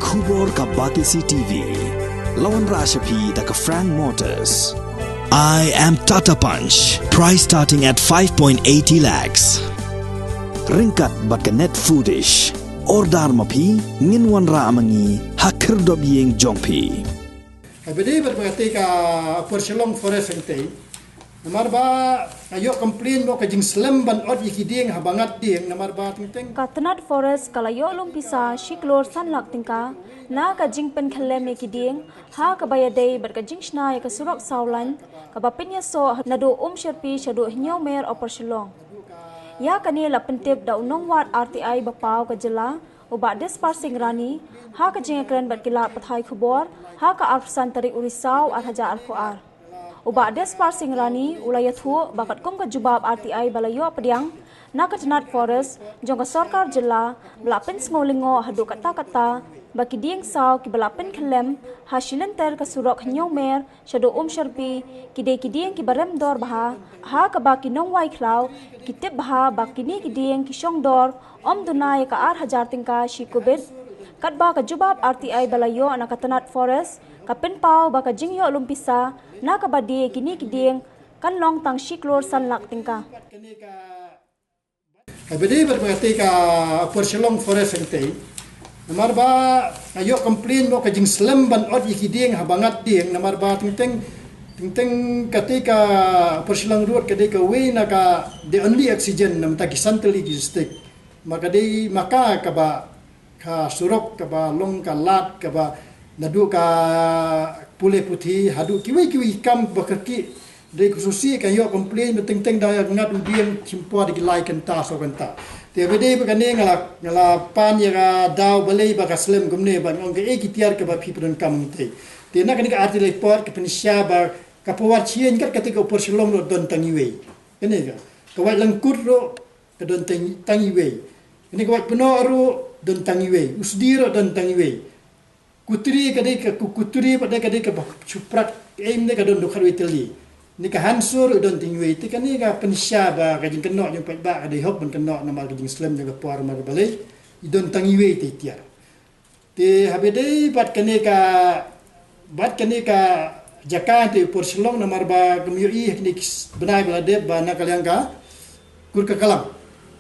Kubor ka Batisi TV. Lawan Rashapi da ka Frank Motors. I am Tata Punch. Price starting at 5.80 lakhs. Ringkat bat ka net foodish. Ordar mapi nginwan ra amangi hakir do Dieng jongpi. Abadi berarti ka Shillong forest ente. Namar ba ayo complain mo ka jing slam ban od iki Dieng habangat Dieng namar ba tingting. Ka Tnat forest kalayo long Pisa Klur sanlak tingka na ka jing Pynkhyllem iki Dieng ha ka bayadei ber ka jing shna ka surok saulan ka bapinya so nado sherpi shado hnyo mer opor Shillong. Ya kani la pentip da unong wat RTI bapau ka jela uba des parsing rani ha ka jing kren bat kila pathai khubor ha ka arsan tarik urisau ar haja ar uba des parsing rani ulayathu bakat kum ka jubab RTI balayo pediang na ka Tnat forest jong ka sarkar jela belapen ngolingo hadu kata baki Dieng saw ki belapen Pynkhyllem ha shilenter ka surok hnyo mer shado sherpi ki Dieng ki barem dor baha ha ka baki nong wai klau ki tip baha baki ni ki Dieng ki shong dor dunai ka ar hajar tingka shikubit kat ba ka jubab RTI balayo na ka Tnat forest ka penpau ba ka jingyo lumpisa na ka badi kini ki Dieng kan long tang Klur sanlak tingka. Abadi berarti ka Shillong forest ente. Namar ba ayo complain mo ka jing slam ban od iki Dieng habangat Dieng namar ba tingting ketika Shillong road ketika we na ka the only oxygen nam ta kisanteli gistik maka dei maka ka ba ka surok ka ba long ka lat ka ba nadu ka pule putih hadu kiwi kam bakerki dei khususi ka yo complain tingting da ngat Dieng chimpo di like enta so kenta te bede ba kane ngala pan ya daw balai ba ka slam gumne ba ngong ke ekitiar ka ba pipron kam te na kani ka arti report ka penisya ba ka powar chien kat ketika Shillong ro don tangiwe kene ka wa langkut ro ka don tangiwe ini ka wa peno ro don tangiwe usdi ro don tangiwe kutri kadai ka kutri pada kadai ka chuprat aim ne ka don dokar weteli ni ka hansur don tingwe ti kan ni ka pensya ba ka jing kenok yung ba kadai hop ban kenok nama ka jing slam jaga puar mar balai idon tangiwe ti tiar ti habedai bat kane ka Jakarta Shillong namar ba kemyui ni benai bala de ba na kalyang ka kur ka kalam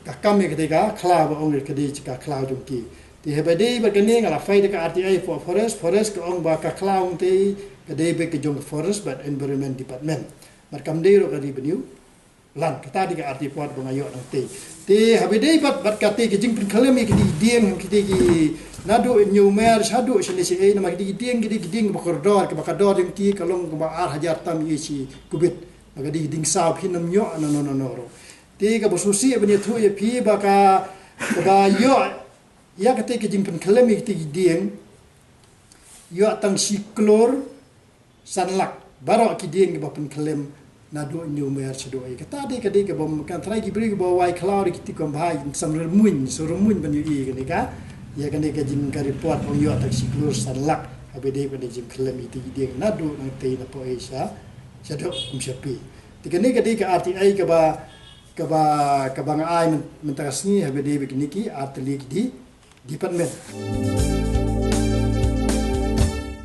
ka kame kadai ka khla ba ong kadai ka khla jong ki ti hebadei bagane ngala fai de ka RTI for forest ka ong ba ka klaung te kadai be ke jong forest but environment department markam dei ro ka di beniu lan kita di ka RTI pot bangayo nang te hebadei bat ka te ke jing Pynkhyllem ki Dieng ki nado new mer shadu shine si e na ki Dieng ba koridor ka bakador yung ti kalong ba ar hajar tam yi si kubit baga di ding sa pinam yo no ro te ka bosusi e bani thu e pi ba ka ba yo ya ketika jing Pynkhyllem ki Dieng yo tang Klur sanlak baro ki Dieng ba Pynkhyllem nado new mer shadu e kata de ka bom kan trai ki bri ba wai cloud ki ti kom bhai samrer mun ban yi ni ka ya kan ka jing ka report on yo tang Klur sanlak abede ba jing Pynkhyllem ki Dieng nado nang te na po isa shadu sherpi ti kan ka RTI ka ba ngai mentasni abede ba ki artli di department.